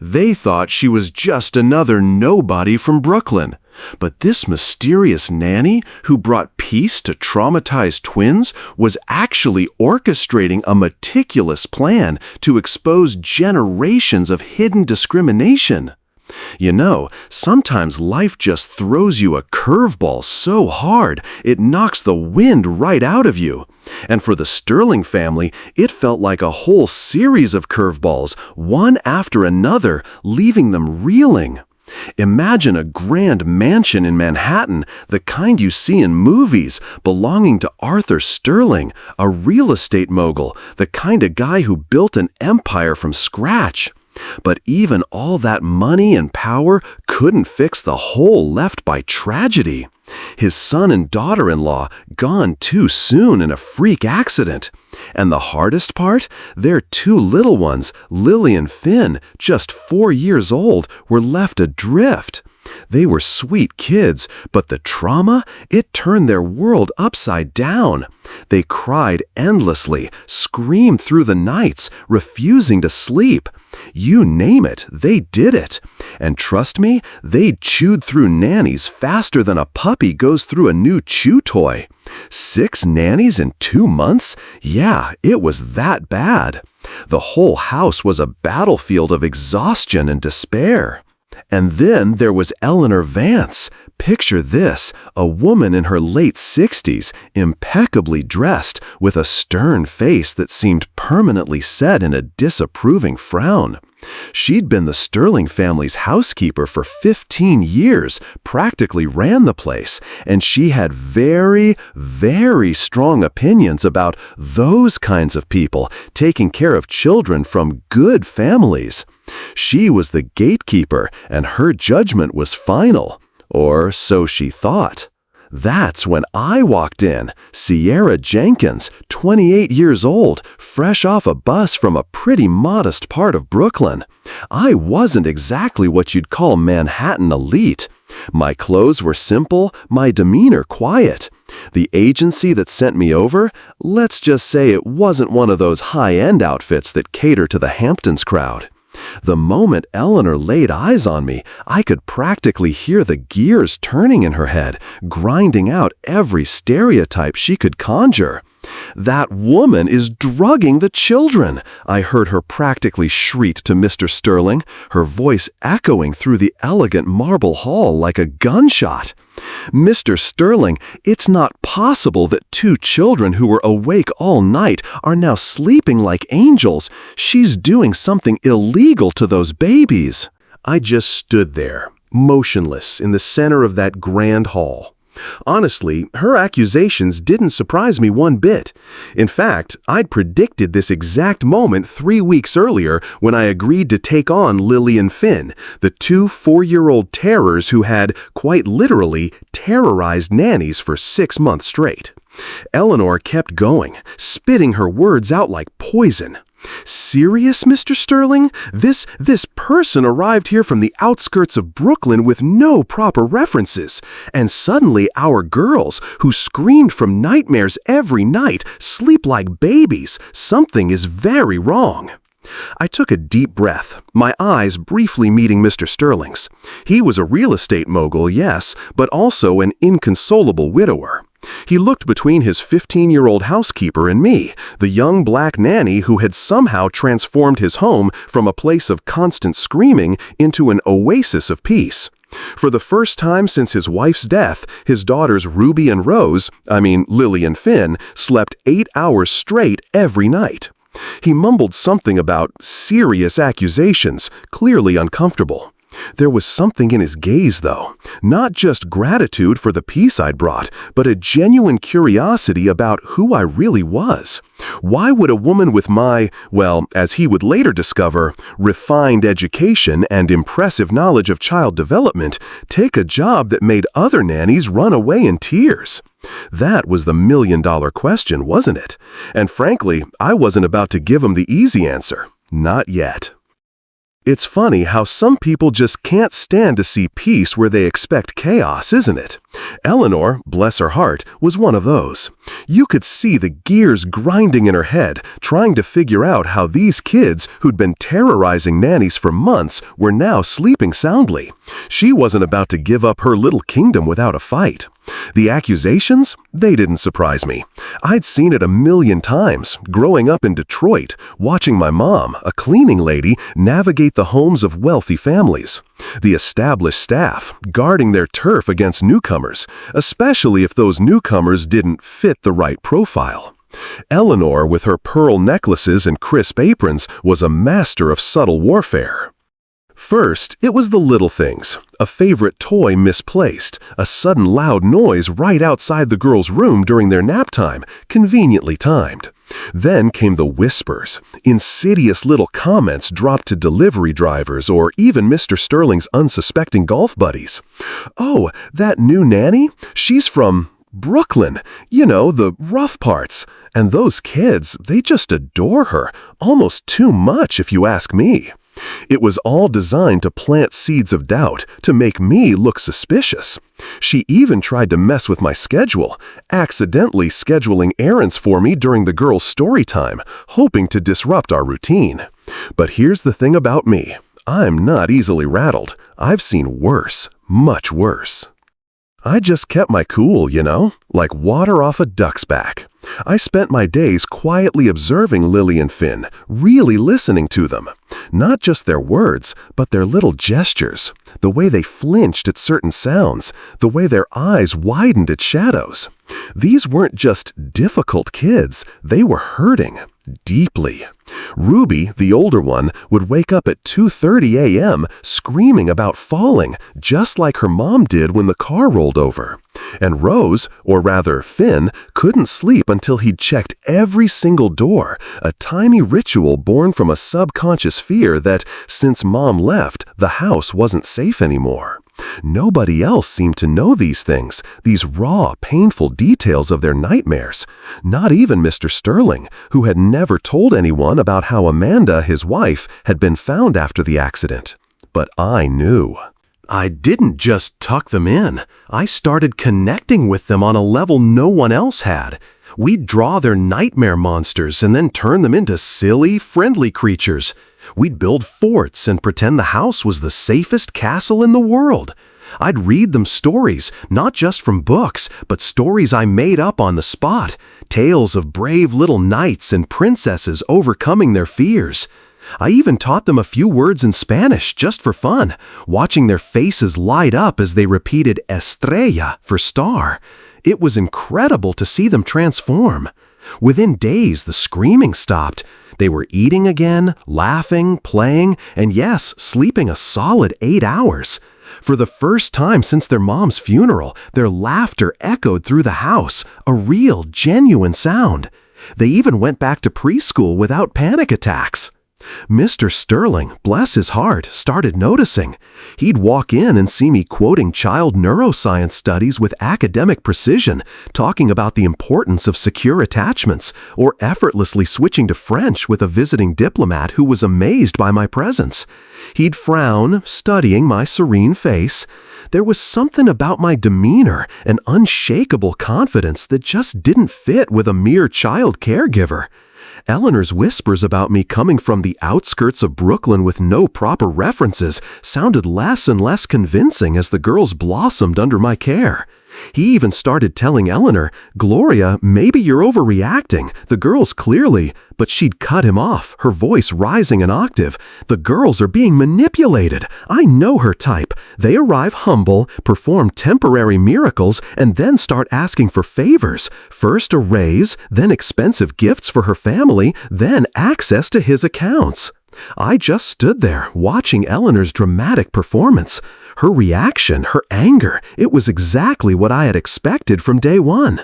They thought she was just another nobody from Brooklyn. But this mysterious nanny who brought peace to traumatized twins was actually orchestrating a meticulous plan to expose generations of hidden discrimination. You know, sometimes life just throws you a curveball so hard it knocks the wind right out of you. And for the Sterling family, it felt like a whole series of curveballs, one after another, leaving them reeling. Imagine a grand mansion in Manhattan, the kind you see in movies, belonging to Arthur Sterling, a real estate mogul, the kind of guy who built an empire from scratch. But even all that money and power couldn't fix the hole left by tragedy. His son and daughter-in-law gone too soon in a freak accident. And the hardest part? Their two little ones, Lily and Finn, just 4 years old, were left adrift. They were sweet kids, but the trauma, it turned their world upside down. They cried endlessly, screamed through the nights, refusing to sleep. You name it, they did it. And trust me, they chewed through nannies faster than a puppy goes through a new chew toy. 6 nannies in 2 months? Yeah, it was that bad. The whole house was a battlefield of exhaustion and despair. And then there was Eleanor Vance. Picture this, a woman in her late 60s, impeccably dressed, with a stern face that seemed permanently set in a disapproving frown. She'd been the Sterling family's housekeeper for 15 years, practically ran the place, and she had very, very strong opinions about those kinds of people taking care of children from good families. She was the gatekeeper, and her judgment was final. Or so she thought. That's when I walked in, Sierra Jenkins, 28 years old, fresh off a bus from a pretty modest part of Brooklyn. I wasn't exactly what you'd call Manhattan elite. My clothes were simple, my demeanor quiet. The agency that sent me over, let's just say it wasn't one of those high-end outfits that cater to the Hamptons crowd. The moment Eleanor laid eyes on me, I could practically hear the gears turning in her head, grinding out every stereotype she could conjure. "That woman is drugging the children," I heard her practically shriek to Mr. Sterling, her voice echoing through the elegant marble hall like a gunshot. "Mr. Sterling, it's not possible that 2 children who were awake all night are now sleeping like angels. She's doing something illegal to those babies." I just stood there, motionless in the center of that grand hall. Honestly, her accusations didn't surprise me one bit. In fact, I'd predicted this exact moment 3 weeks earlier when I agreed to take on Lily and Finn, the 2 4-year-old terrors who had, quite literally, terrorized nannies for 6 months straight. Eleanor kept going, spitting her words out like poison. "Serious, Mr. Sterling? This person arrived here from the outskirts of Brooklyn with no proper references, and suddenly our girls, who screamed from nightmares every night, sleep like babies. Something is very wrong." I took a deep breath, my eyes briefly meeting Mr. Sterling's. He was a real estate mogul, yes, but also an inconsolable widower. He looked between his 15-year-old housekeeper and me, the young black nanny who had somehow transformed his home from a place of constant screaming into an oasis of peace. For the first time since his wife's death, his daughters Ruby and Lily and Finn, slept 8 hours straight every night. He mumbled something about serious accusations, clearly uncomfortable. There was something in his gaze, though. Not just gratitude for the peace I'd brought, but a genuine curiosity about who I really was. Why would a woman with my, well, as he would later discover, refined education and impressive knowledge of child development take a job that made other nannies run away in tears? That was the million-dollar question, wasn't it? And frankly, I wasn't about to give him the easy answer. Not yet. It's funny how some people just can't stand to see peace where they expect chaos, isn't it? Eleanor, bless her heart, was one of those. You could see the gears grinding in her head, trying to figure out how these kids who'd been terrorizing nannies for months were now sleeping soundly. She wasn't about to give up her little kingdom without a fight. The accusations? They didn't surprise me. I'd seen it a million times, growing up in Detroit, watching my mom, a cleaning lady, navigate the homes of wealthy families. The established staff, guarding their turf against newcomers, especially if those newcomers didn't fit the right profile. Eleanor, with her pearl necklaces and crisp aprons, was a master of subtle warfare. First, it was the little things. A favorite toy misplaced, a sudden loud noise right outside the girls' room during their nap time, conveniently timed. Then came the whispers, insidious little comments dropped to delivery drivers or even Mr. Sterling's unsuspecting golf buddies. "Oh, that new nanny? She's from Brooklyn, you know, the rough parts. And those kids, they just adore her, almost too much if you ask me." It was all designed to plant seeds of doubt, to make me look suspicious. She even tried to mess with my schedule, accidentally scheduling errands for me during the girls' story time, hoping to disrupt our routine. But here's the thing about me. I'm not easily rattled. I've seen worse, much worse. I just kept my cool, you know, like water off a duck's back. I spent my days quietly observing Lily and Finn, really listening to them. Not just their words, but their little gestures, the way they flinched at certain sounds, the way their eyes widened at shadows. These weren't just difficult kids, they were hurting, deeply. Ruby, the older one, would wake up at 2:30 a.m. screaming about falling, just like her mom did when the car rolled over. And Rose, or rather Finn, couldn't sleep until he'd checked every single door, a tiny ritual born from a subconscious fear that, since Mom left, the house wasn't safe anymore. Nobody else seemed to know these things, these raw, painful details of their nightmares. Not even Mr. Sterling, who had never told anyone about how Amanda, his wife, had been found after the accident. But I knew. I didn't just tuck them in. I started connecting with them on a level no one else had. We'd draw their nightmare monsters and then turn them into silly, friendly creatures. We'd build forts and pretend the house was the safest castle in the world. I'd read them stories, not just from books, but stories I made up on the spot, tales of brave little knights and princesses overcoming their fears. I even taught them a few words in Spanish just for fun, watching their faces light up as they repeated estrella for star. It was incredible to see them transform. Within days, the screaming stopped. They were eating again, laughing, playing, and yes, sleeping a solid 8 hours. For the first time since their mom's funeral, their laughter echoed through the house, a real, genuine sound. They even went back to preschool without panic attacks. Mr. Sterling, bless his heart, started noticing. He'd walk in and see me quoting child neuroscience studies with academic precision, talking about the importance of secure attachments, or effortlessly switching to French with a visiting diplomat who was amazed by my presence. He'd frown, studying my serene face. There was something about my demeanor, an unshakable confidence that just didn't fit with a mere child caregiver. Eleanor's whispers about me coming from the outskirts of Brooklyn with no proper references sounded less and less convincing as the girls blossomed under my care. He even started telling Eleanor, "Gloria, maybe you're overreacting. The girls clearly," but she'd cut him off, her voice rising an octave. "The girls are being manipulated. I know her type. They arrive humble, perform temporary miracles, and then start asking for favors. First a raise, then expensive gifts for her family, then access to his accounts." I just stood there, watching Eleanor's dramatic performance. Her reaction, her anger, it was exactly what I had expected from day one.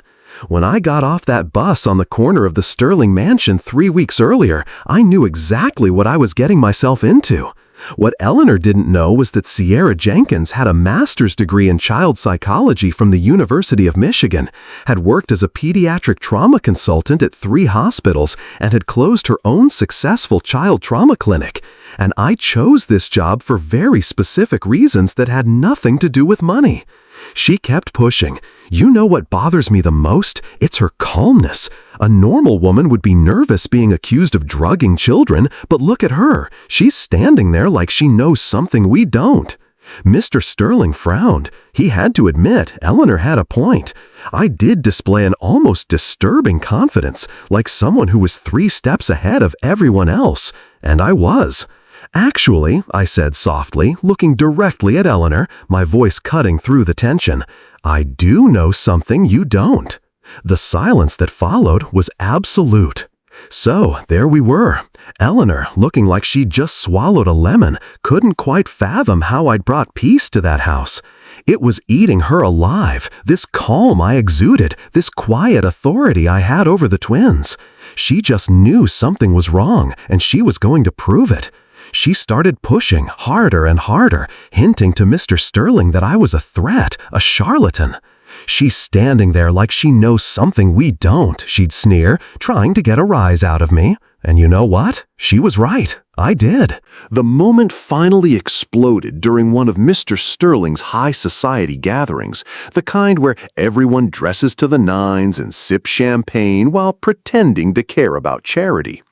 When I got off that bus on the corner of the Sterling mansion 3 weeks earlier, I knew exactly what I was getting myself into. What Eleanor didn't know was that Sierra Jenkins had a master's degree in child psychology from the University of Michigan, had worked as a pediatric trauma consultant at 3 hospitals, and had closed her own successful child trauma clinic. And I chose this job for very specific reasons that had nothing to do with money. She kept pushing. You know what bothers me the most? It's her calmness. A normal woman would be nervous being accused of drugging children, but look at her. She's standing there like she knows something we don't. Mr. Sterling frowned. He had to admit Eleanor had a point. I did display an almost disturbing confidence, like someone who was 3 steps ahead of everyone else. And I was. Actually, I said softly, looking directly at Eleanor, my voice cutting through the tension, I do know something you don't. The silence that followed was absolute. So, there we were. Eleanor, looking like she'd just swallowed a lemon, couldn't quite fathom how I'd brought peace to that house. It was eating her alive, this calm I exuded, this quiet authority I had over the twins. She just knew something was wrong, and she was going to prove it. She started pushing harder and harder, hinting to Mr. Sterling that I was a threat, a charlatan. She's standing there like she knows something we don't, she'd sneer, trying to get a rise out of me. And you know what? She was right. I did. The moment finally exploded during one of Mr. Sterling's high society gatherings, the kind where everyone dresses to the nines and sips champagne while pretending to care about charity.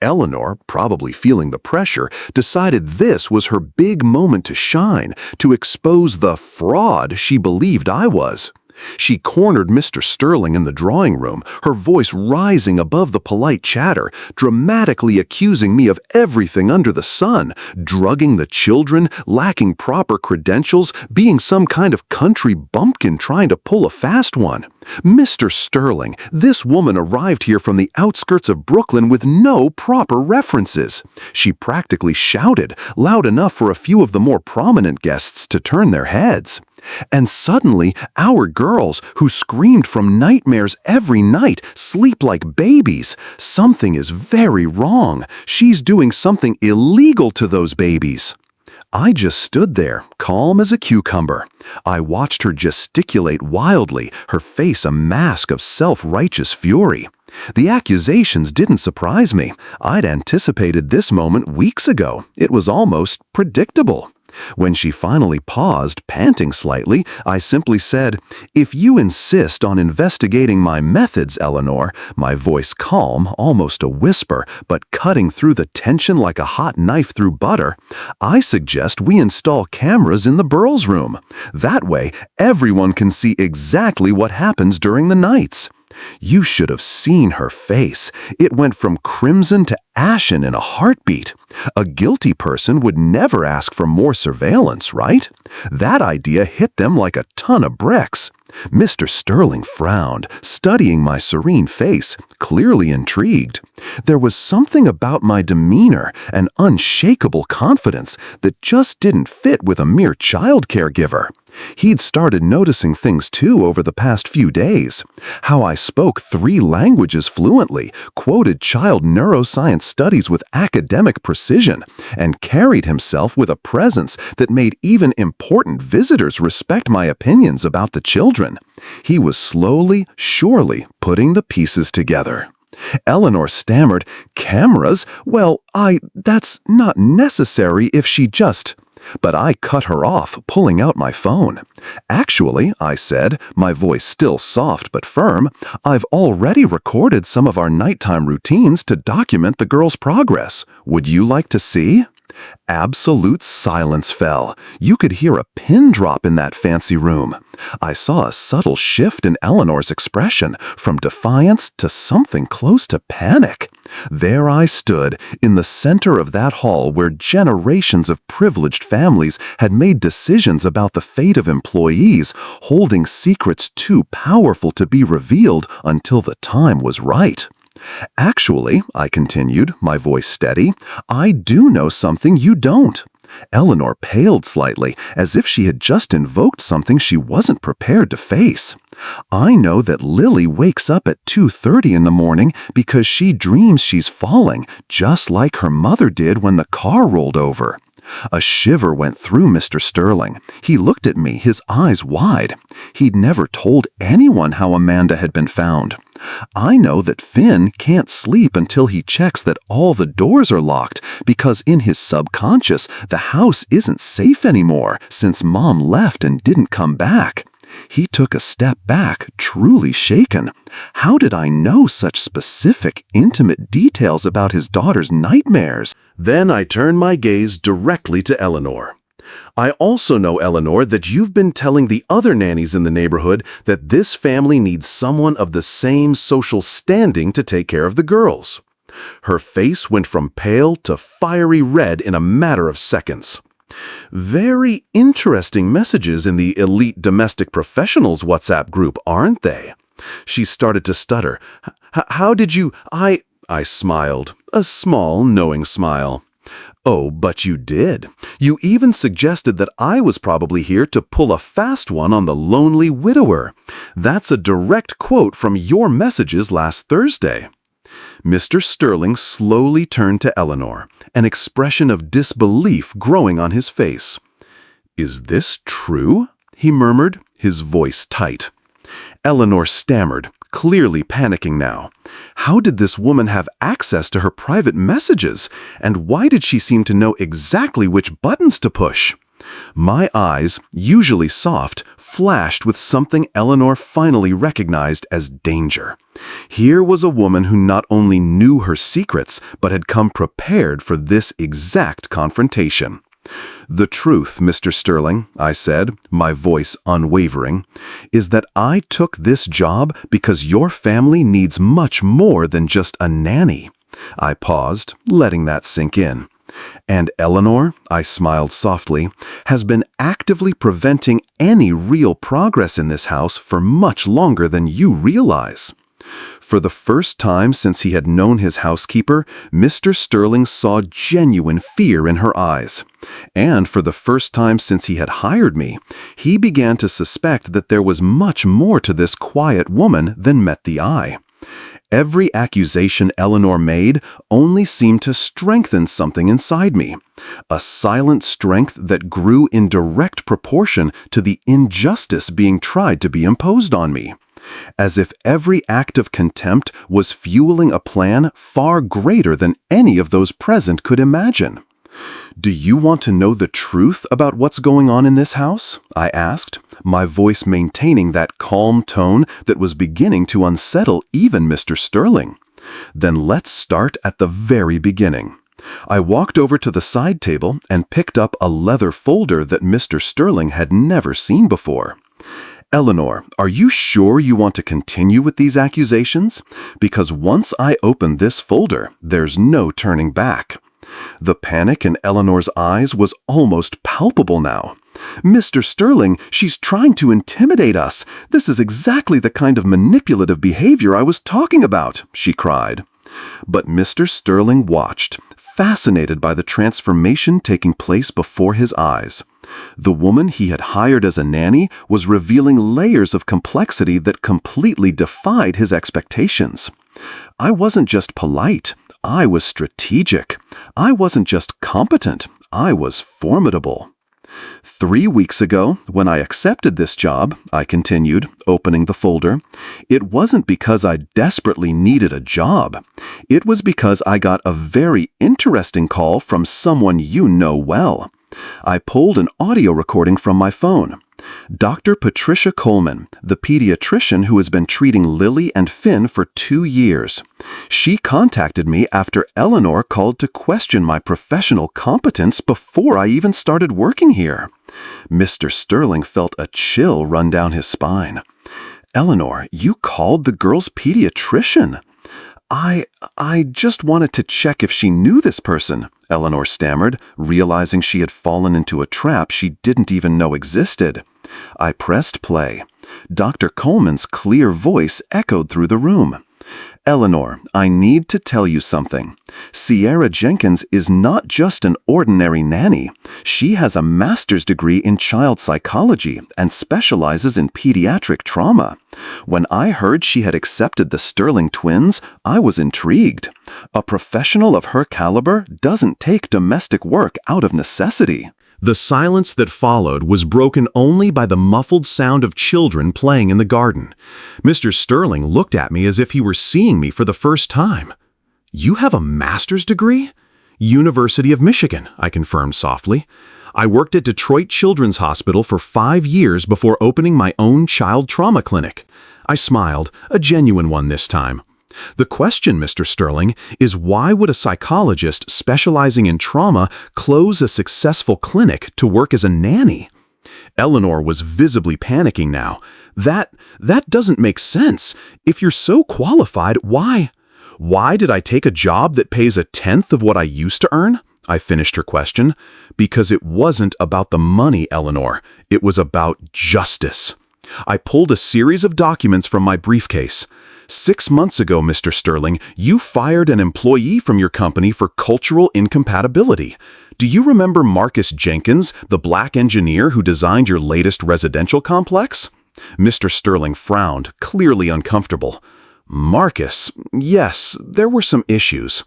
Eleanor, probably feeling the pressure, decided this was her big moment to shine, to expose the fraud she believed I was. She cornered Mr. Sterling in the drawing room, her voice rising above the polite chatter, dramatically accusing me of everything under the sun, drugging the children, lacking proper credentials, being some kind of country bumpkin trying to pull a fast one. Mr. Sterling, this woman arrived here from the outskirts of Brooklyn with no proper references. She practically shouted, loud enough for a few of the more prominent guests to turn their heads. And suddenly, our girls, who screamed from nightmares every night, sleep like babies. Something is very wrong. She's doing something illegal to those babies. I just stood there, calm as a cucumber. I watched her gesticulate wildly, her face a mask of self-righteous fury. The accusations didn't surprise me. I'd anticipated this moment weeks ago. It was almost predictable. When she finally paused, panting slightly, I simply said, "If you insist on investigating my methods, Eleanor," my voice calm, almost a whisper, but cutting through the tension like a hot knife through butter, "I suggest we install cameras in the Burls room. That way, everyone can see exactly what happens during the nights." You should have seen her face. It went from crimson to ashen in a heartbeat. A guilty person would never ask for more surveillance, right? That idea hit them like a ton of bricks. Mr. Sterling frowned, studying my serene face, clearly intrigued. There was something about my demeanor, an unshakable confidence, that just didn't fit with a mere child caregiver. He'd started noticing things too over the past few days. How I spoke 3 languages fluently, quoted child neuroscience studies with academic precision, and carried himself with a presence that made even important visitors respect my opinions about the children. He was slowly, surely putting the pieces together. Eleanor stammered, "Cameras? Well, that's not necessary if she just..." But I cut her off, pulling out my phone. "Actually," I said, my voice still soft but firm, "I've already recorded some of our nighttime routines to document the girls' progress. Would you like to see?" Absolute silence fell. You could hear a pin drop in that fancy room. I saw a subtle shift in Eleanor's expression, from defiance to something close to panic. There I stood, in the center of that hall where generations of privileged families had made decisions about the fate of employees, holding secrets too powerful to be revealed until the time was right. "Actually," I continued, my voice steady, "I do know something you don't." Eleanor paled slightly, as if she had just invoked something she wasn't prepared to face. "I know that Lily wakes up at 2:30 in the morning because she dreams she's falling, just like her mother did when the car rolled over." A shiver went through Mr. Sterling. He looked at me, his eyes wide. He'd never told anyone how Amanda had been found. I know that Finn can't sleep until he checks that all the doors are locked, because in his subconscious, the house isn't safe anymore since Mom left and didn't come back. He took a step back, truly shaken. How did I know such specific, intimate details about his daughter's nightmares? Then I turned my gaze directly to Eleanor. I also know, Eleanor, that you've been telling the other nannies in the neighborhood that this family needs someone of the same social standing to take care of the girls. Her face went from pale to fiery red in a matter of seconds. Very interesting messages in the Elite Domestic Professionals WhatsApp group, aren't they? She started to stutter. How did you... I smiled, a small, knowing smile. Oh, but you did. You even suggested that I was probably here to pull a fast one on the lonely widower. That's a direct quote from your messages last Thursday. Mr. Sterling slowly turned to Eleanor, an expression of disbelief growing on his face. "Is this true?" he murmured, his voice tight. Eleanor stammered, clearly panicking now. How did this woman have access to her private messages, and why did she seem to know exactly which buttons to push? My eyes, usually soft, flashed with something Eleanor finally recognized as danger. Here was a woman who not only knew her secrets, but had come prepared for this exact confrontation. "The truth, Mr. Sterling," I said, my voice unwavering, "is that I took this job because your family needs much more than just a nanny." I paused, letting that sink in. "And Eleanor," I smiled softly, "has been actively preventing any real progress in this house for much longer than you realize." For the first time since he had known his housekeeper, Mr. Sterling saw genuine fear in her eyes. And for the first time since he had hired me, he began to suspect that there was much more to this quiet woman than met the eye. Every accusation Eleanor made only seemed to strengthen something inside me, a silent strength that grew in direct proportion to the injustice being tried to be imposed on me. As if every act of contempt was fueling a plan far greater than any of those present could imagine. "Do you want to know the truth about what's going on in this house?" I asked, my voice maintaining that calm tone that was beginning to unsettle even Mr. Sterling. "Then let's start at the very beginning." I walked over to the side table and picked up a leather folder that Mr. Sterling had never seen before. "Eleanor, are you sure you want to continue with these accusations? Because once I open this folder, there's no turning back." The panic in Eleanor's eyes was almost palpable now. "Mr. Sterling, she's trying to intimidate us. This is exactly the kind of manipulative behavior I was talking about," she cried. But Mr. Sterling watched, fascinated by the transformation taking place before his eyes. The woman he had hired as a nanny was revealing layers of complexity that completely defied his expectations. I wasn't just polite, I was strategic. I wasn't just competent, I was formidable. 3 weeks ago, when I accepted this job, I continued, opening the folder, it wasn't because I desperately needed a job. It was because I got a very interesting call from someone you know well. I pulled an audio recording from my phone. Dr. Patricia Coleman, the pediatrician who has been treating Lily and Finn for 2 years. She contacted me after Eleanor called to question my professional competence before I even started working here. Mr. Sterling felt a chill run down his spine. "Eleanor, you called the girl's pediatrician?" I just wanted to check if she knew this person," Eleanor stammered, realizing she had fallen into a trap she didn't even know existed. I pressed play. Dr. Coleman's clear voice echoed through the room. Eleanor, I need to tell you something. Sierra Jenkins is not just an ordinary nanny. She has a master's degree in child psychology and specializes in pediatric trauma. When I heard she had accepted the Sterling twins, I was intrigued. A professional of her caliber doesn't take domestic work out of necessity. The silence that followed was broken only by the muffled sound of children playing in the garden. Mr. Sterling looked at me as if he were seeing me for the first time. "You have a master's degree?" "University of Michigan," I confirmed softly. "I worked at Detroit Children's Hospital for 5 years before opening my own child trauma clinic." I smiled, a genuine one this time. "The question, Mr. Sterling, is why would a psychologist specializing in trauma close a successful clinic to work as a nanny?" Eleanor was visibly panicking now. That doesn't make sense. If you're so qualified, why did I take a job that pays 1/10 of what I used to earn?" I finished her question. "Because it wasn't about the money, Eleanor. It was about justice." I pulled a series of documents from my briefcase. "6 months ago, Mr. Sterling, you fired an employee from your company for cultural incompatibility. Do you remember Marcus Jenkins, the black engineer who designed your latest residential complex?" Mr. Sterling frowned, clearly uncomfortable. "Marcus, yes, there were some issues."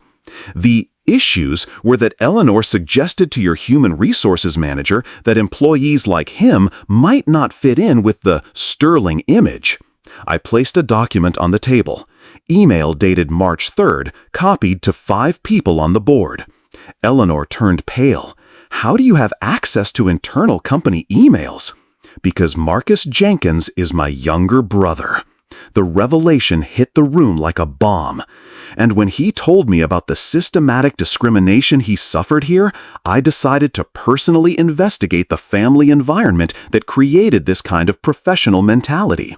"The issues were that Eleanor suggested to your human resources manager that employees like him might not fit in with the Sterling image." I placed a document on the table. Email dated March 3rd, copied to 5 people on the board. Eleanor turned pale. "How do you have access to internal company emails?" "Because Marcus Jenkins is my younger brother." The revelation hit the room like a bomb. And when he told me about the systematic discrimination he suffered here, I decided to personally investigate the family environment that created this kind of professional mentality.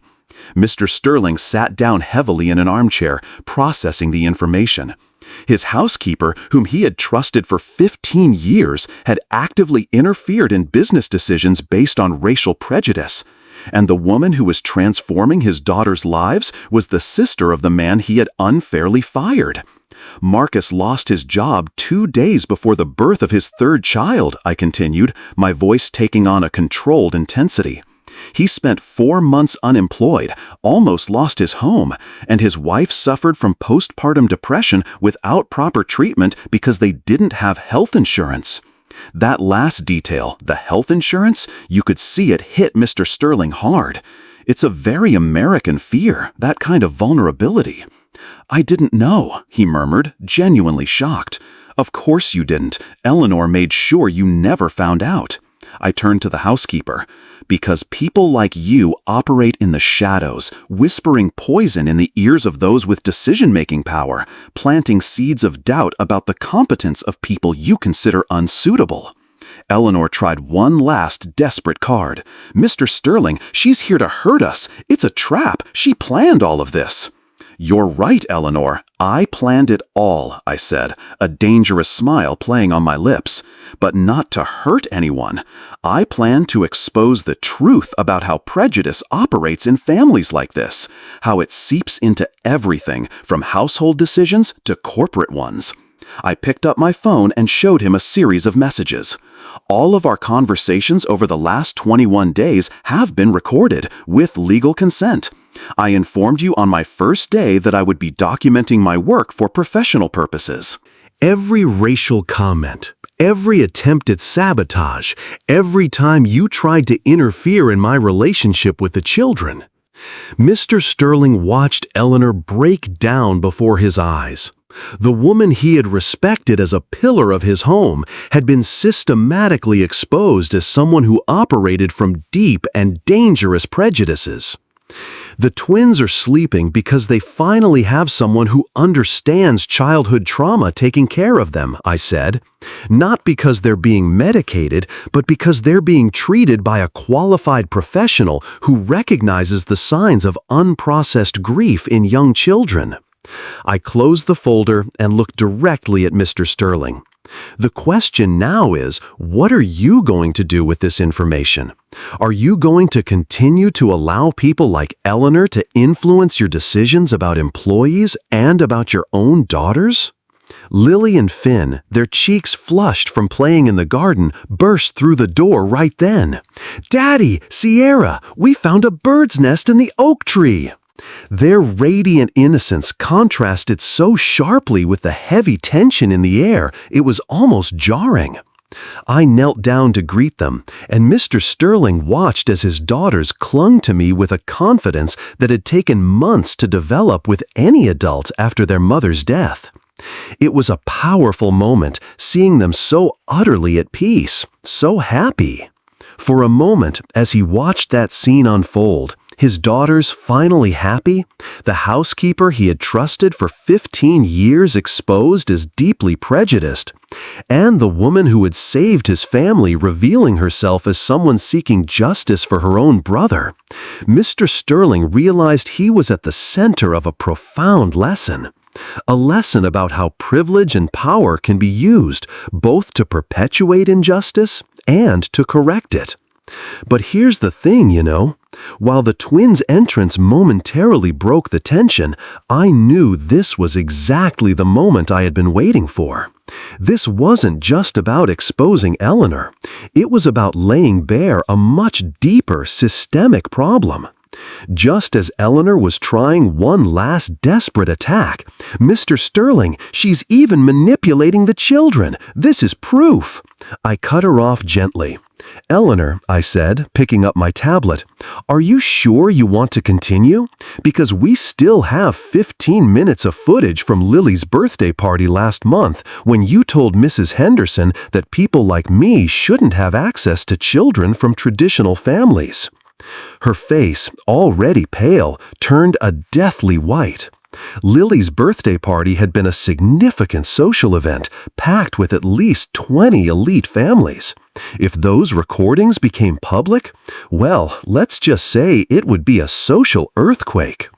Mr. Sterling sat down heavily in an armchair, processing the information. His housekeeper, whom he had trusted for 15 years, had actively interfered in business decisions based on racial prejudice. And the woman who was transforming his daughters' lives was the sister of the man he had unfairly fired. Marcus lost his job 2 days before the birth of his 3rd child, I continued, my voice taking on a controlled intensity. He spent 4 months unemployed, almost lost his home, and his wife suffered from postpartum depression without proper treatment because they didn't have health insurance. That last detail, the health insurance, you could see it hit Mr. Sterling hard. It's a very American fear, that kind of vulnerability. "I didn't know," he murmured, genuinely shocked. "Of course you didn't. Eleanor made sure you never found out." I turned to the housekeeper. "Because people like you operate in the shadows, whispering poison in the ears of those with decision-making power, planting seeds of doubt about the competence of people you consider unsuitable." Eleanor tried one last desperate card. "Mr. Sterling, she's here to hurt us. It's a trap. She planned all of this." "You're right, Eleanor. I planned it all," I said, a dangerous smile playing on my lips. "But not to hurt anyone. I plan to expose the truth about how prejudice operates in families like this, how it seeps into everything from household decisions to corporate ones." I picked up my phone and showed him a series of messages. "All of our conversations over the last 21 days have been recorded, with legal consent. I informed you on my first day that I would be documenting my work for professional purposes." Every racial comment, every attempt at sabotage, every time you tried to interfere in my relationship with the children. Mr. Sterling watched Eleanor break down before his eyes. The woman he had respected as a pillar of his home had been systematically exposed as someone who operated from deep and dangerous prejudices. "The twins are sleeping because they finally have someone who understands childhood trauma taking care of them," I said. "Not because they're being medicated, but because they're being treated by a qualified professional who recognizes the signs of unprocessed grief in young children." I closed the folder and looked directly at Mr. Sterling. The question now is, what are you going to do with this information? Are you going to continue to allow people like Eleanor to influence your decisions about employees and about your own daughters? Lily and Finn, their cheeks flushed from playing in the garden, burst through the door right then. "Daddy, Sierra, we found a bird's nest in the oak tree!" Their radiant innocence contrasted so sharply with the heavy tension in the air, it was almost jarring. I knelt down to greet them, and Mr. Sterling watched as his daughters clung to me with a confidence that had taken months to develop with any adult after their mother's death. It was a powerful moment, seeing them so utterly at peace, so happy. For a moment, as he watched that scene unfold, his daughters finally happy, the housekeeper he had trusted for 15 years exposed as deeply prejudiced, and the woman who had saved his family revealing herself as someone seeking justice for her own brother, Mr. Sterling realized he was at the center of a profound lesson. A lesson about how privilege and power can be used both to perpetuate injustice and to correct it. But here's the thing, while the twins' entrance momentarily broke the tension, I knew this was exactly the moment I had been waiting for. This wasn't just about exposing Eleanor. It was about laying bare a much deeper systemic problem. Just as Eleanor was trying one last desperate attack, "Mr. Sterling, she's even manipulating the children. This is proof." I cut her off gently. "Eleanor," I said, picking up my tablet, "are you sure you want to continue? Because we still have 15 minutes of footage from Lily's birthday party last month when you told Mrs. Henderson that people like me shouldn't have access to children from traditional families." Her face, already pale, turned a deathly white. Lily's birthday party had been a significant social event, packed with at least 20 elite families. If those recordings became public, well, let's just say it would be a social earthquake.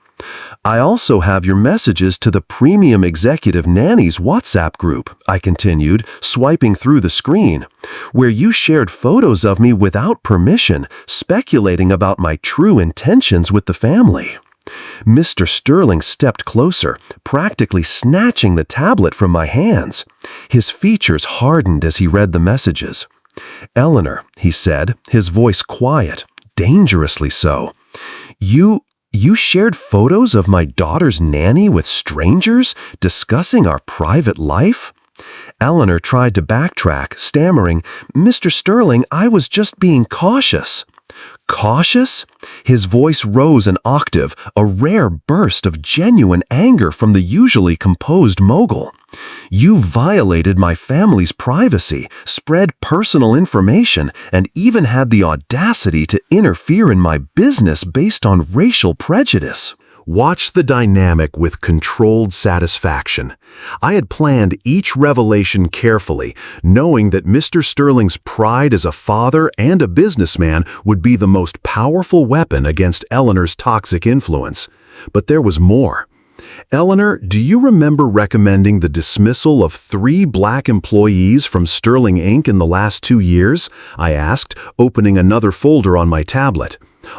"I also have your messages to the Premium Executive Nanny's WhatsApp group," I continued, swiping through the screen, "where you shared photos of me without permission, speculating about my true intentions with the family." Mr. Sterling stepped closer, practically snatching the tablet from my hands. His features hardened as he read the messages. "Eleanor," he said, his voice quiet, dangerously so, You shared photos of my daughter's nanny with strangers, discussing our private life?" Eleanor tried to backtrack, stammering, "Mr. Sterling, I was just being cautious." "Cautious?" His voice rose an octave, a rare burst of genuine anger from the usually composed mogul. "You violated my family's privacy, spread personal information, and even had the audacity to interfere in my business based on racial prejudice." Watch the dynamic with controlled satisfaction. I had planned each revelation carefully, knowing that Mr. Sterling's pride as a father and a businessman would be the most powerful weapon against Eleanor's toxic influence. But there was more. "Eleanor, do you remember recommending the dismissal of 3 black employees from Sterling Inc. in the last 2 years?" I asked, opening another folder on my tablet.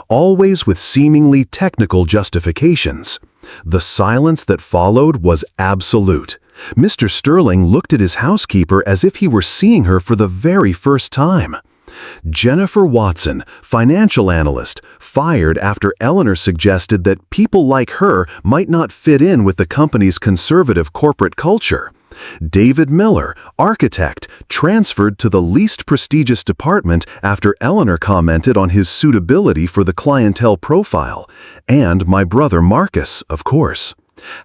Always with seemingly technical justifications. The silence that followed was absolute. Mr. Sterling looked at his housekeeper as if he were seeing her for the very first time. "Jennifer Watson, financial analyst, fired after Eleanor suggested that people like her might not fit in with the company's conservative corporate culture. David Miller, architect, transferred to the least prestigious department after Eleanor commented on his suitability for the clientele profile. And my brother Marcus, of course."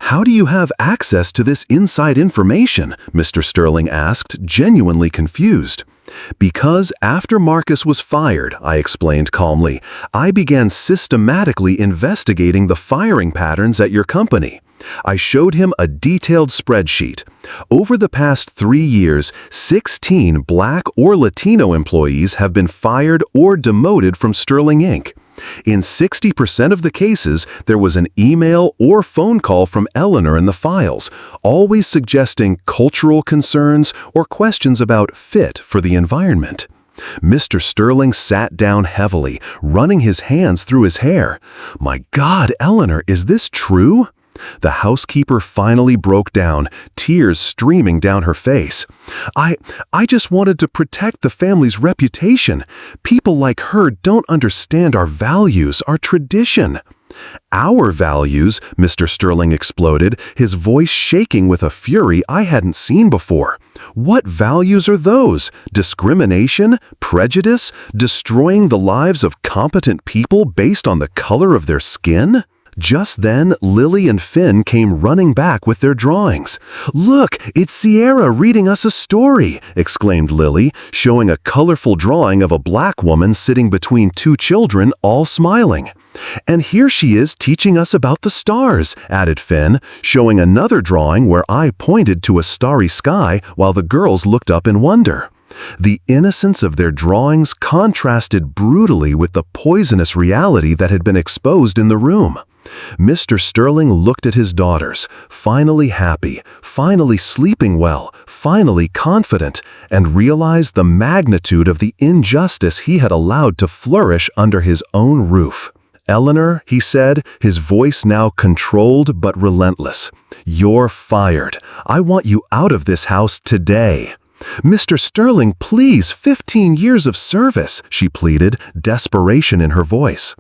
"How do you have access to this inside information?" Mr. Sterling asked, genuinely confused. "Because after Marcus was fired," I explained calmly, "I began systematically investigating the firing patterns at your company. I showed him a detailed spreadsheet. Over the past 3 years, 16 Black or Latino employees have been fired or demoted from Sterling Inc. In 60% of the cases, there was an email or phone call from Eleanor in the files, always suggesting cultural concerns or questions about fit for the environment. Mr. Sterling sat down heavily, running his hands through his hair. "My God, Eleanor, is this true?" The housekeeper finally broke down, tears streaming down her face. I just wanted to protect the family's reputation. People like her don't understand our values, our tradition." "Our values," Mr. Sterling exploded, his voice shaking with a fury I hadn't seen before. "What values are those? Discrimination? Prejudice? Destroying the lives of competent people based on the color of their skin?" Just then, Lily and Finn came running back with their drawings. "Look, it's Sierra reading us a story," exclaimed Lily, showing a colorful drawing of a black woman sitting between two children, all smiling. "And here she is teaching us about the stars," added Finn, showing another drawing where I pointed to a starry sky while the girls looked up in wonder. The innocence of their drawings contrasted brutally with the poisonous reality that had been exposed in the room. Mr. Sterling looked at his daughters, finally happy, finally sleeping well, finally confident, and realized the magnitude of the injustice he had allowed to flourish under his own roof. "Eleanor," he said, his voice now controlled but relentless, "you're fired. I want you out of this house today." "Mr. Sterling, please, 15 years of service," she pleaded, desperation in her voice.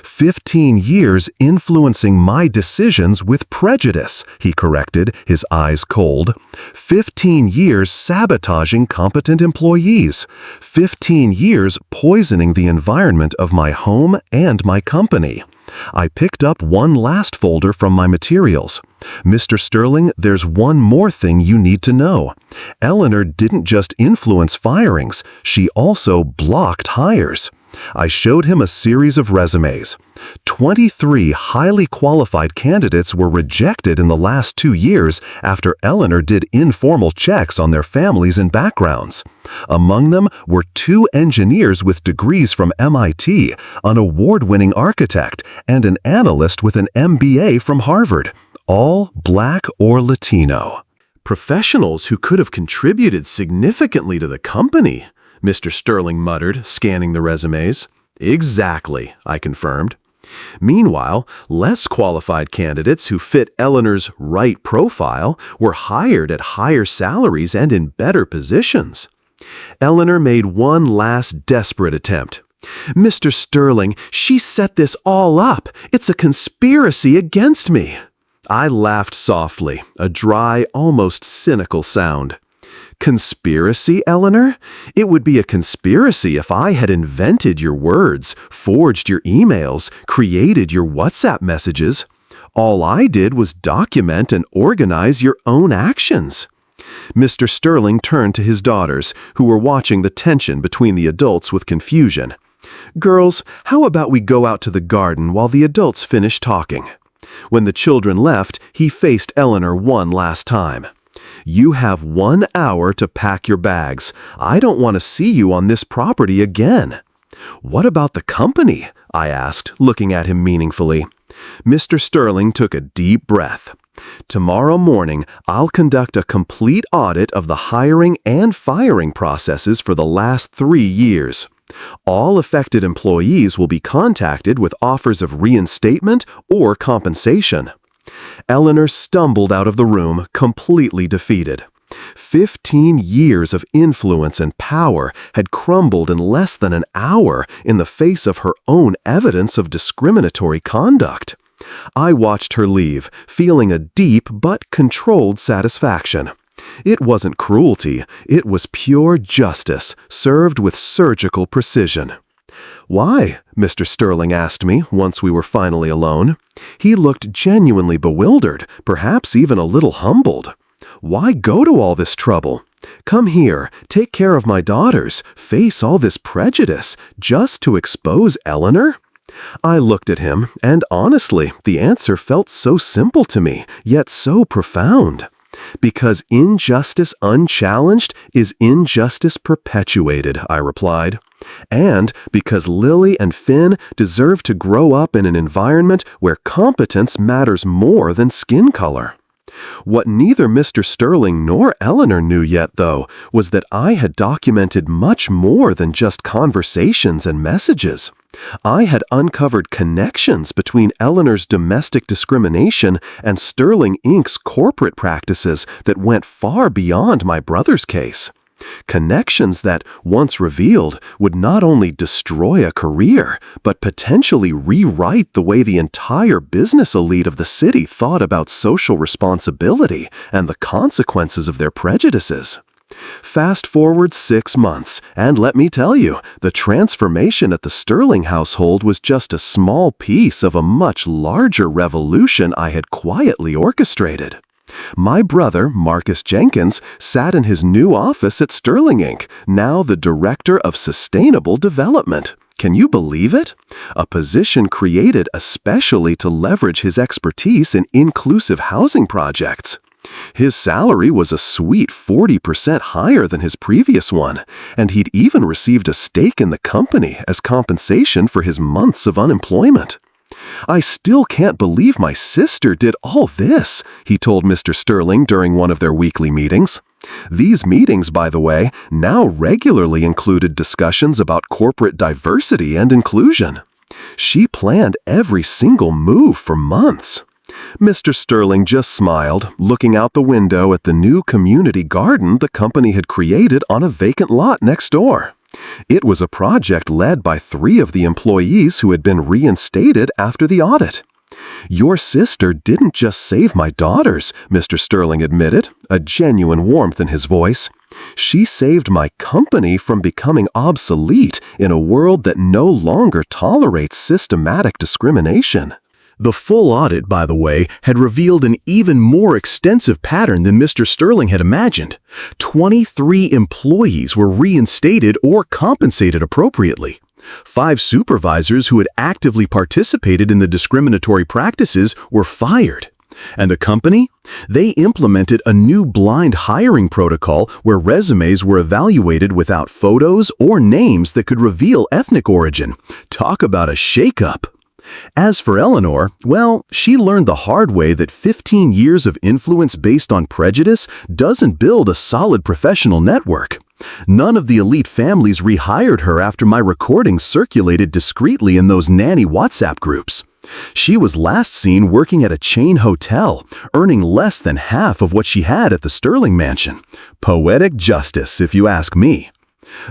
15 years influencing my decisions with prejudice," he corrected, his eyes cold. 15 years sabotaging competent employees. 15 years poisoning the environment of my home and my company. I picked up one last folder from my materials. "Mr. Sterling, there's one more thing you need to know. Eleanor didn't just influence firings, she also blocked hires." I showed him a series of resumes. 23 highly qualified candidates were rejected in the last 2 years after Eleanor did informal checks on their families and backgrounds. Among them were 2 engineers with degrees from MIT, an award-winning architect, and an analyst with an MBA from Harvard, all Black or Latino. "Professionals who could have contributed significantly to the company," Mr. Sterling muttered, scanning the resumes. "Exactly," I confirmed. Meanwhile, less qualified candidates who fit Eleanor's right profile were hired at higher salaries and in better positions. Eleanor made one last desperate attempt. "Mr. Sterling, she set this all up. It's a conspiracy against me." I laughed softly, a dry, almost cynical sound. "Conspiracy, Eleanor? It would be a conspiracy if I had invented your words, forged your emails, created your WhatsApp messages. All I did was document and organize your own actions." Mr. Sterling turned to his daughters, who were watching the tension between the adults with confusion. "Girls, how about we go out to the garden while the adults finish talking?" When the children left, he faced Eleanor one last time. "You have 1 hour to pack your bags. I don't want to see you on this property again." "What about the company?" I asked, looking at him meaningfully. Mr. Sterling took a deep breath. "Tomorrow morning, I'll conduct a complete audit of the hiring and firing processes for the last 3 years. All affected employees will be contacted with offers of reinstatement or compensation." Eleanor stumbled out of the room, completely defeated. 15 years of influence and power had crumbled in less than an hour in the face of her own evidence of discriminatory conduct. I watched her leave, feeling a deep but controlled satisfaction. It wasn't cruelty, it was pure justice, served with surgical precision. "Why?" Mr. Sterling asked me once we were finally alone. He looked genuinely bewildered, perhaps even a little humbled. "Why go to all this trouble? Come here, take care of my daughters, face all this prejudice, just to expose Eleanor?" I looked at him, and honestly, the answer felt so simple to me, yet so profound. Because injustice unchallenged is injustice perpetuated, I replied. And because Lily and Finn deserve to grow up in an environment where competence matters more than skin color. What neither Mr. Sterling nor Eleanor knew yet, though, was that I had documented much more than just conversations and messages. I had uncovered connections between Eleanor's domestic discrimination and Sterling Inc.'s corporate practices that went far beyond my brother's case. Connections that, once revealed, would not only destroy a career, but potentially rewrite the way the entire business elite of the city thought about social responsibility and the consequences of their prejudices. Fast forward 6 months, and let me tell you, the transformation at the Sterling household was just a small piece of a much larger revolution I had quietly orchestrated. My brother, Marcus Jenkins, sat in his new office at Sterling Inc., now the Director of Sustainable Development. Can you believe it? A position created especially to leverage his expertise in inclusive housing projects. His salary was a sweet 40% higher than his previous one, and he'd even received a stake in the company as compensation for his months of unemployment. "I still can't believe my sister did all this," he told Mr. Sterling during one of their weekly meetings. These meetings, by the way, now regularly included discussions about corporate diversity and inclusion. She planned every single move for months. Mr. Sterling just smiled, looking out the window at the new community garden the company had created on a vacant lot next door. It was a project led by 3 of the employees who had been reinstated after the audit. "Your sister didn't just save my daughters," Mr. Sterling admitted, a genuine warmth in his voice. "She saved my company from becoming obsolete in a world that no longer tolerates systematic discrimination." The full audit, by the way, had revealed an even more extensive pattern than Mr. Sterling had imagined. 23 employees were reinstated or compensated appropriately. 5 supervisors who had actively participated in the discriminatory practices were fired. And the company? They implemented a new blind hiring protocol where resumes were evaluated without photos or names that could reveal ethnic origin. Talk about a shakeup. As for Eleanor, well, she learned the hard way that 15 years of influence based on prejudice doesn't build a solid professional network. None of the elite families rehired her after my recordings circulated discreetly in those Nanny WhatsApp groups. She was last seen working at a chain hotel, earning less than half of what she had at the Sterling mansion. Poetic justice, if you ask me.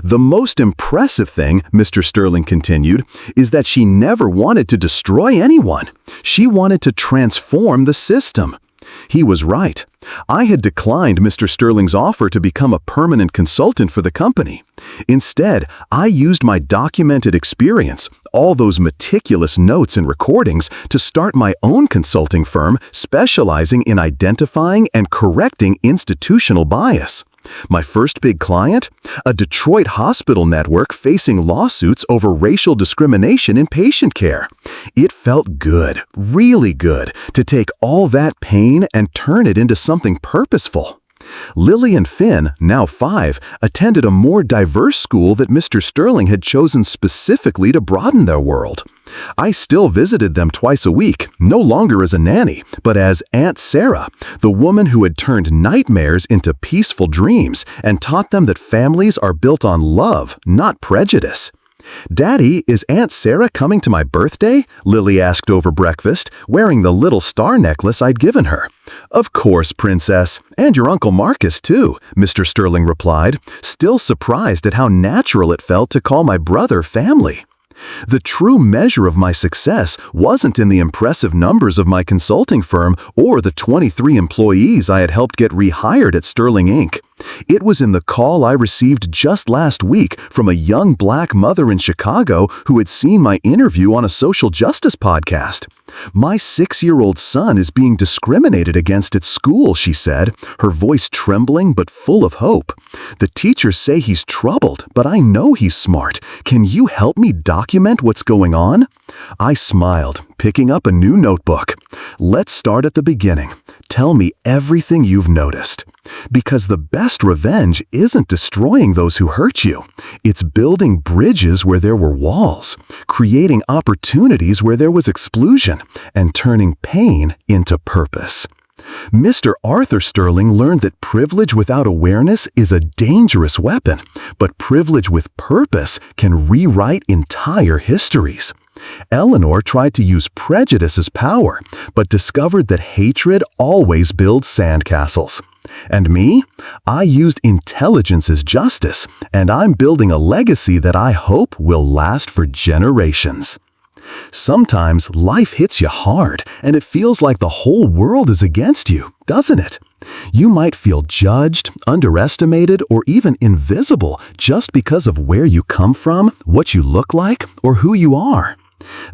The most impressive thing, Mr. Sterling continued, is that she never wanted to destroy anyone. She wanted to transform the system. He was right. I had declined Mr. Sterling's offer to become a permanent consultant for the company. Instead, I used my documented experience, all those meticulous notes and recordings, to start my own consulting firm specializing in identifying and correcting institutional bias. My first big client? A Detroit hospital network facing lawsuits over racial discrimination in patient care. It felt good, really good, to take all that pain and turn it into something purposeful. Lily and Finn, now 5, attended a more diverse school that Mr. Sterling had chosen specifically to broaden their world. I still visited them twice a week, no longer as a nanny, but as Aunt Sarah, the woman who had turned nightmares into peaceful dreams and taught them that families are built on love, not prejudice. "Daddy, is Aunt Sarah coming to my birthday?" Lily asked over breakfast, wearing the little star necklace I'd given her. "Of course, Princess, and your Uncle Marcus, too," Mr. Sterling replied, still surprised at how natural it felt to call my brother family. The true measure of my success wasn't in the impressive numbers of my consulting firm or the 23 employees I had helped get rehired at Sterling Inc. It was in the call I received just last week from a young black mother in Chicago who had seen my interview on a social justice podcast. My 6-year-old son is being discriminated against at school, she said, her voice trembling but full of hope. The teachers say he's troubled, but I know he's smart. Can you help me document what's going on? I smiled, picking up a new notebook. Let's start at the beginning. Tell me everything you've noticed. Because the best revenge isn't destroying those who hurt you. It's building bridges where there were walls, creating opportunities where there was exclusion, and turning pain into purpose. Mr. Arthur Sterling learned that privilege without awareness is a dangerous weapon, but privilege with purpose can rewrite entire histories. Eleanor tried to use prejudice as power, but discovered that hatred always builds sandcastles. And me? I used intelligence as justice, and I'm building a legacy that I hope will last for generations. Sometimes life hits you hard, and it feels like the whole world is against you, doesn't it? You might feel judged, underestimated, or even invisible just because of where you come from, what you look like, or who you are.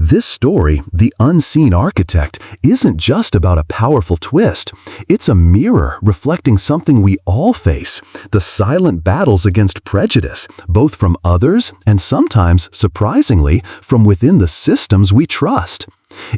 This story, The Unseen Architect, isn't just about a powerful twist. It's a mirror reflecting something we all face, the silent battles against prejudice, both from others and sometimes, surprisingly, from within the systems we trust.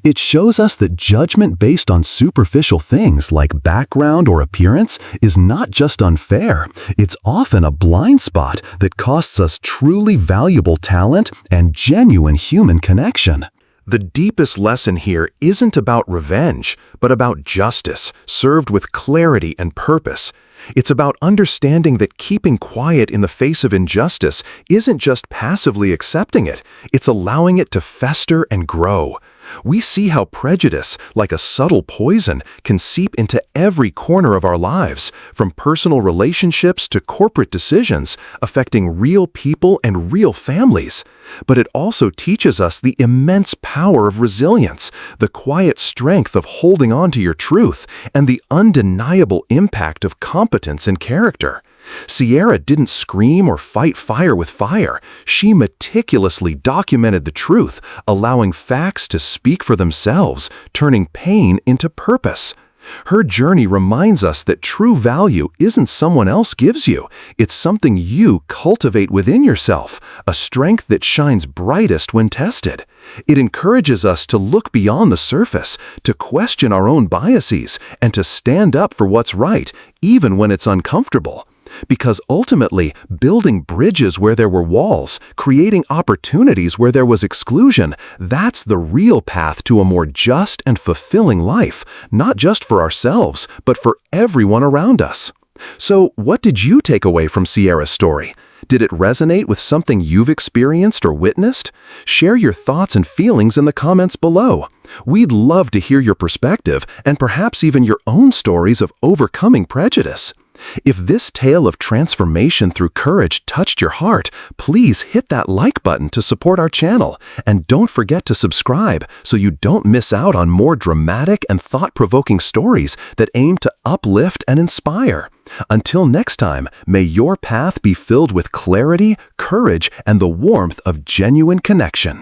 It shows us that judgment based on superficial things like background or appearance is not just unfair, it's often a blind spot that costs us truly valuable talent and genuine human connection. The deepest lesson here isn't about revenge, but about justice, served with clarity and purpose. It's about understanding that keeping quiet in the face of injustice isn't just passively accepting it, it's allowing it to fester and grow. We see how prejudice, like a subtle poison, can seep into every corner of our lives, from personal relationships to corporate decisions, affecting real people and real families. But it also teaches us the immense power of resilience, the quiet strength of holding on to your truth, and the undeniable impact of competence and character. Sierra didn't scream or fight fire with fire. She meticulously documented the truth, allowing facts to speak for themselves, turning pain into purpose. Her journey reminds us that true value isn't someone else gives you. It's something you cultivate within yourself, a strength that shines brightest when tested. It encourages us to look beyond the surface, to question our own biases, and to stand up for what's right, even when it's uncomfortable. Because ultimately, building bridges where there were walls, creating opportunities where there was exclusion, that's the real path to a more just and fulfilling life, not just for ourselves, but for everyone around us. So, what did you take away from Sierra's story? Did it resonate with something you've experienced or witnessed? Share your thoughts and feelings in the comments below. We'd love to hear your perspective and perhaps even your own stories of overcoming prejudice. If this tale of transformation through courage touched your heart, please hit that like button to support our channel. And don't forget to subscribe so you don't miss out on more dramatic and thought-provoking stories that aim to uplift and inspire. Until next time, may your path be filled with clarity, courage, and the warmth of genuine connection.